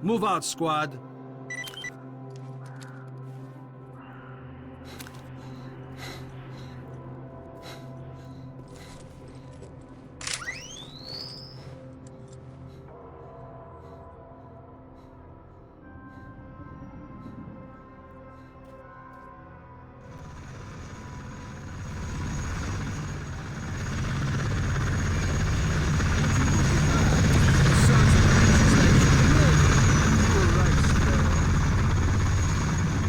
Move out, squad.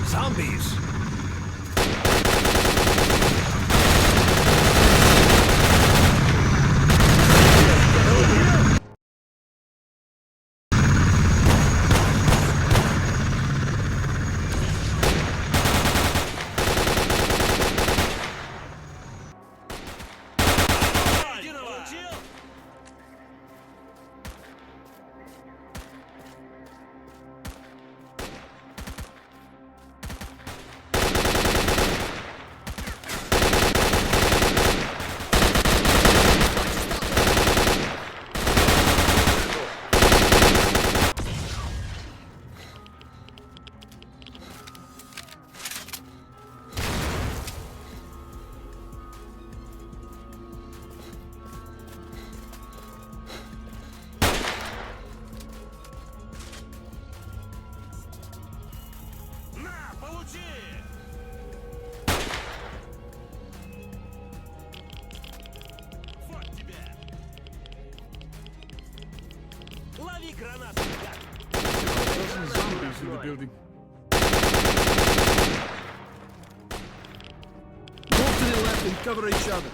Zombies! Лови гранату! Some zombies in the building. Move to the left and cover each other.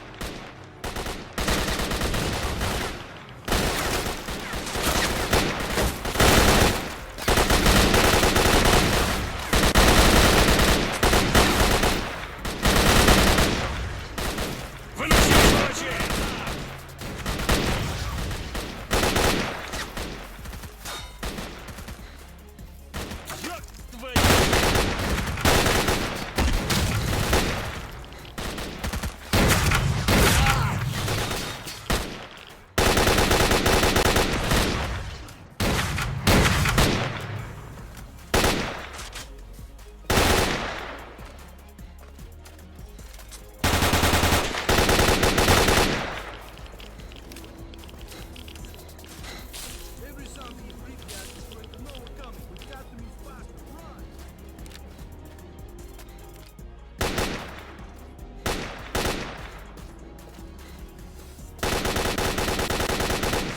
Every zombie in Pripyat is going to know we're coming. We've got to move fast. Run!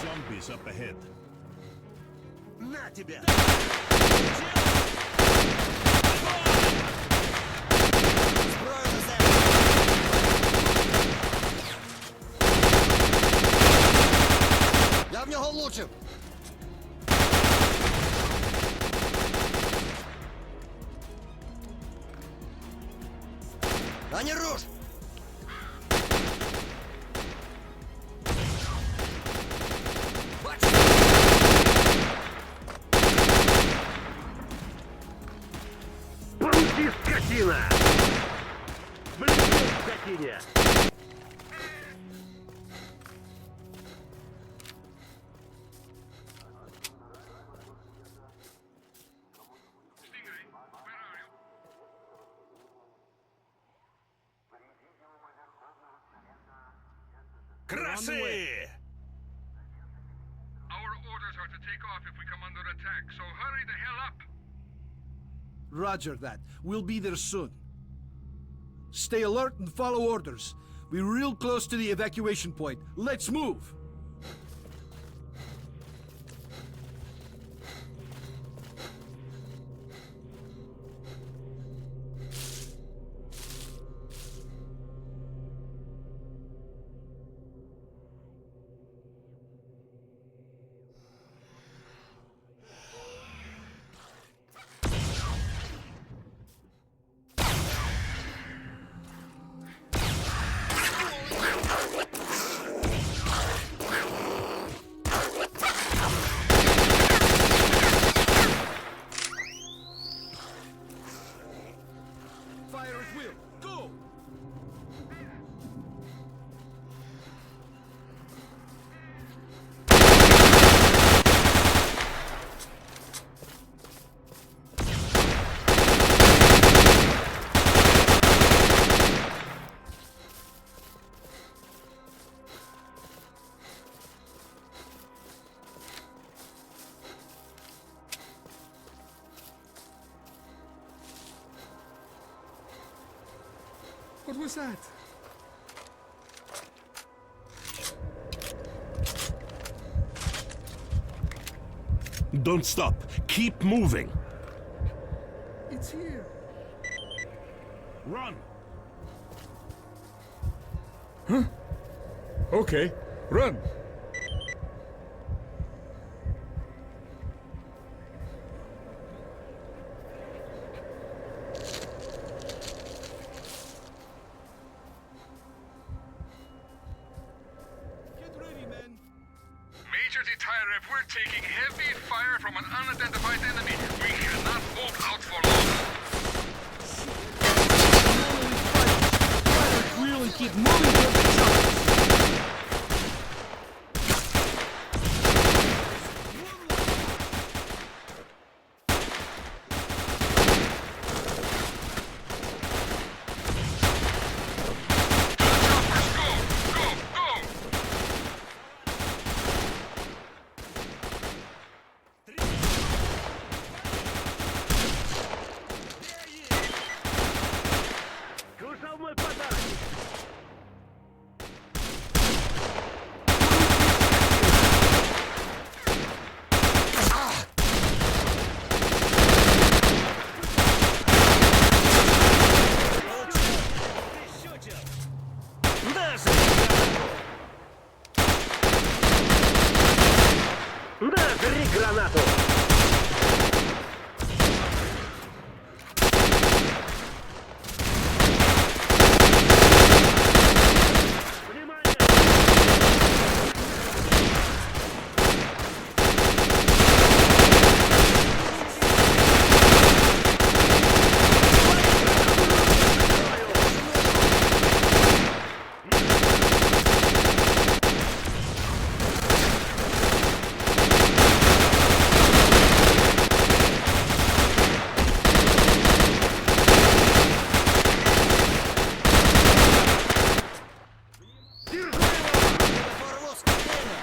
Zombies up ahead. На тебя! Зброю на землю! Я в нього влучив! А не руш! Получи, скотина! Блин, скотине! Красы! Our orders are to take off if we come under attack, so hurry the hell up! Roger that. We'll be there soon. Stay alert and follow orders. We're real close to the evacuation point. Let's move! What was that? Don't stop. Keep moving. It's here. Run. Okay, run. Get ready, men. Major T.A.L.K.E.R, we're taking heavy fire from an unidentified enemy. We cannot hold out for long. Fire at will and keep moving toward the choppers. Choppers, go! Go! Go! Слушал мой подарок. Назри гранату! Внимание! Порву скотина!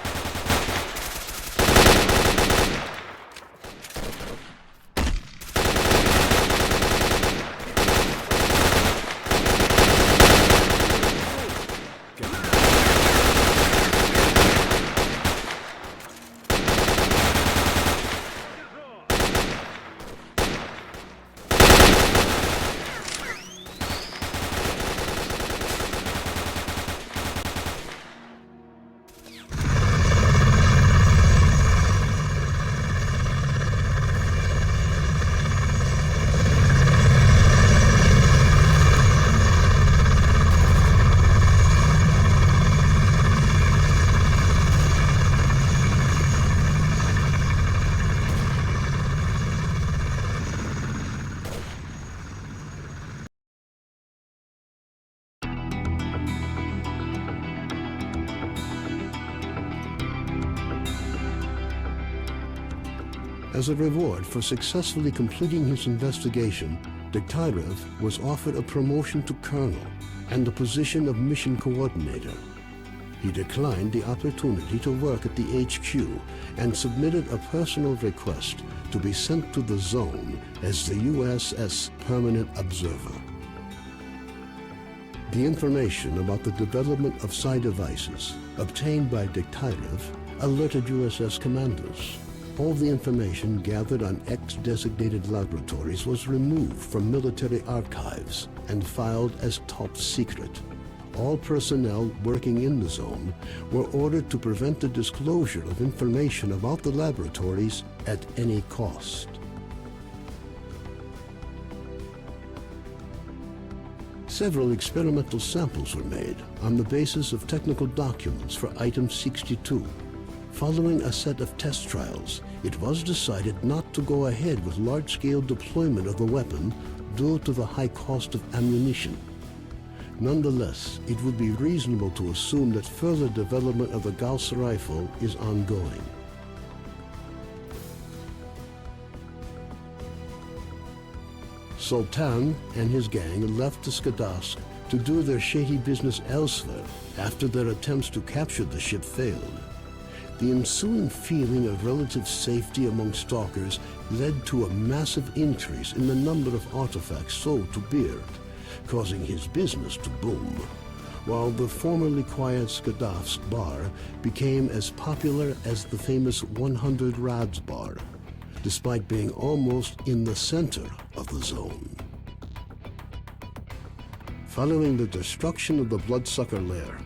As a reward for successfully completing his investigation, Dektyrev was offered a promotion to colonel and the position of mission coordinator. He declined the opportunity to work at the HQ and submitted a personal request to be sent to the zone as the USS Permanent Observer. The information about the development of psi devices obtained by Dektyrev alerted USS commanders. All the information gathered on X-designated laboratories was removed from military archives and filed as top secret. All personnel working in the zone were ordered to prevent the disclosure of information about the laboratories at any cost. Several experimental samples were made on the basis of technical documents for Item 62. Following a set of test trials, it was decided not to go ahead with large-scale deployment of the weapon due to the high cost of ammunition. Nonetheless, it would be reasonable to assume that further development of the Gauss rifle is ongoing. Sultan and his gang left the Skadovsk to do their shady business elsewhere after their attempts to capture the ship failed. The ensuing feeling of relative safety among stalkers led to a massive increase in the number of artifacts sold to Beard, causing his business to boom, while the formerly quiet S.T.A.L.K.E.R became as popular as the famous 100 Rods bar, despite being almost in the center of the zone. Following the destruction of the Bloodsucker lair,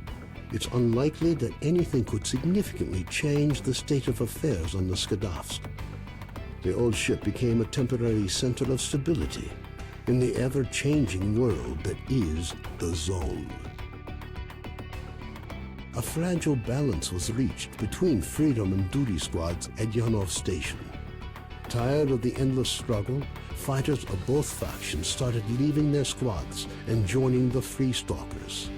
it's unlikely that anything could significantly change the state of affairs on the Skadovsk. The old ship became a temporary center of stability in the ever-changing world that is the Zone. A fragile balance was reached between freedom and duty squads at Yanov Station. Tired of the endless struggle, fighters of both factions started leaving their squads and joining the Free Stalkers.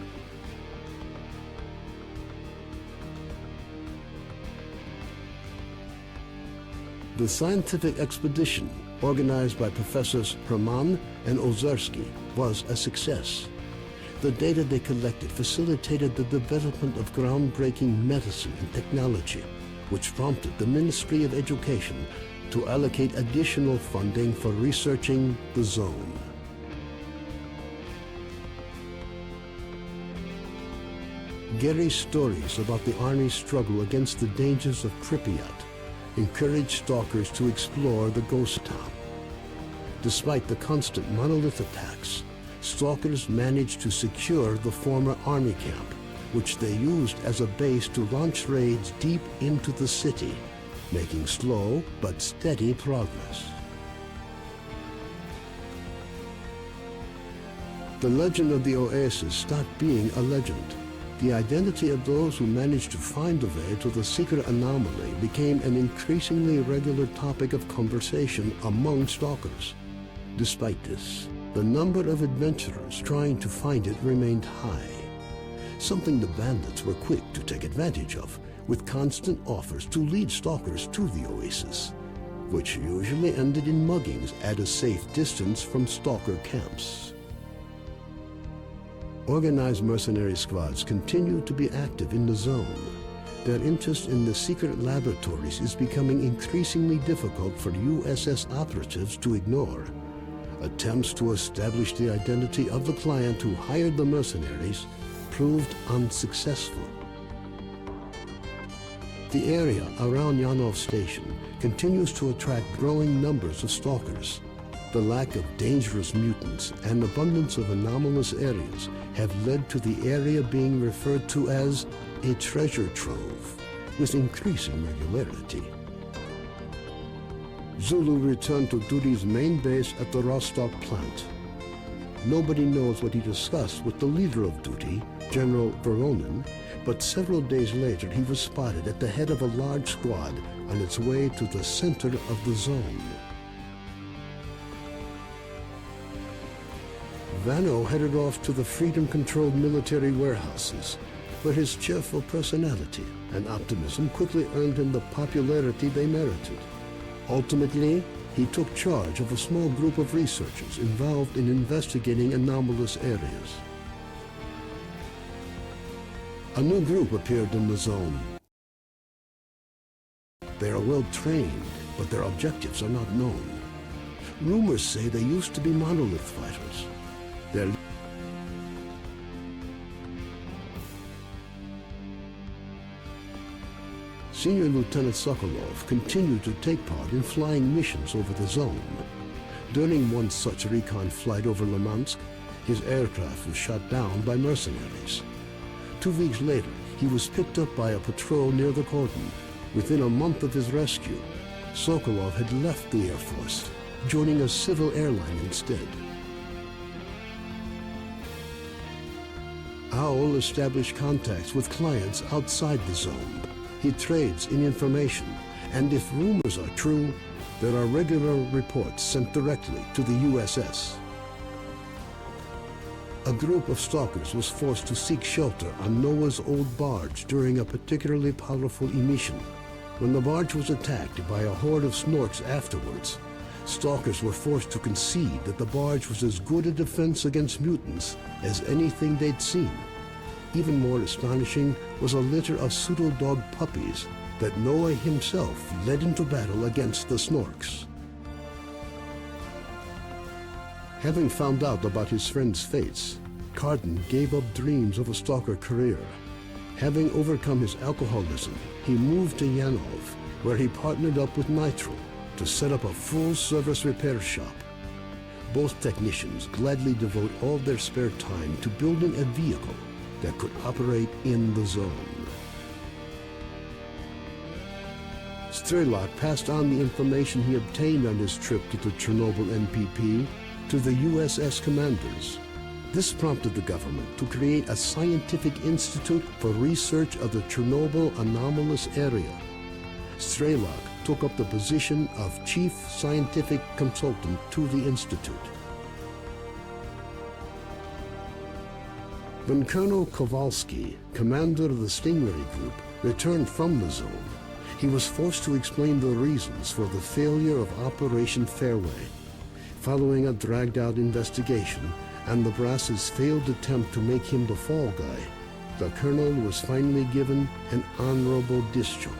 The scientific expedition, organized by Professors Herman and Ozersky, was a success. The data they collected facilitated the development of groundbreaking medicine and technology, which prompted the Ministry of Education to allocate additional funding for researching the zone. Gary's stories about the Army's struggle against the dangers of Pripyat encouraged stalkers to explore the ghost town. Despite the constant monolith attacks, stalkers managed to secure the former army camp, which they used as a base to launch raids deep into the city, making slow but steady progress. The legend of the Oasis stopped being a legend. The identity of those who managed to find the way to the secret anomaly became an increasingly regular topic of conversation among stalkers. Despite this, the number of adventurers trying to find it remained high, something the bandits were quick to take advantage of, with constant offers to lead stalkers to the Oasis, which usually ended in muggings at a safe distance from stalker camps. Organized mercenary squads continue to be active in the zone. Their interest in the secret laboratories is becoming increasingly difficult for USS operatives to ignore. Attempts to establish the identity of the client who hired the mercenaries proved unsuccessful. The area around Yanov Station continues to attract growing numbers of stalkers. The lack of dangerous mutants and abundance of anomalous areas have led to the area being referred to as a treasure trove, with increasing regularity. Zulu returned to duty's main base at the Rostock plant. Nobody knows what he discussed with the leader of duty, General Voronin, but several days later he was spotted at the head of a large squad on its way to the center of the zone. Vano headed off to the freedom-controlled military warehouses, where his cheerful personality and optimism quickly earned him the popularity they merited. Ultimately, he took charge of a small group of researchers involved in investigating anomalous areas. A new group appeared in the zone. They are well trained, but their objectives are not known. Rumors say they used to be monolith fighters. Senior Lieutenant Sokolov continued to take part in flying missions over the zone. During one such recon flight over Limansk, his aircraft was shot down by mercenaries. 2 weeks later, he was picked up by a patrol near the cordon. Within a month of his rescue, Sokolov had left the Air Force, joining a civil airline instead. Owl established contacts with clients outside the zone. He trades in information, and if rumors are true, there are regular reports sent directly to the USS. A group of stalkers was forced to seek shelter on Noah's old barge during a particularly powerful emission. When the barge was attacked by a horde of snorks afterwards, stalkers were forced to concede that the barge was as good a defense against mutants as anything they'd seen. Even more astonishing was a litter of pseudo-dog puppies that Noah himself led into battle against the snorks. Having found out about his friend's fates, Carden gave up dreams of a stalker career. Having overcome his alcoholism, he moved to Yanov, where he partnered up with Nitro to set up a full-service repair shop. Both technicians gladly devote all their spare time to building a vehicle that could operate in the zone. S.T.A.L.K.E.R passed on the information he obtained on his trip to the Chernobyl NPP to the USS commanders. This prompted the government to create a scientific institute for research of the Chernobyl anomalous area. S.T.A.L.K.E.R took up the position of chief scientific consultant to the institute. When Colonel Kowalski, commander of the Stingray Group, returned from the zone, he was forced to explain the reasons for the failure of Operation Fairway. Following a dragged-out investigation and the brass's failed attempt to make him the fall guy, the colonel was finally given an honorable discharge.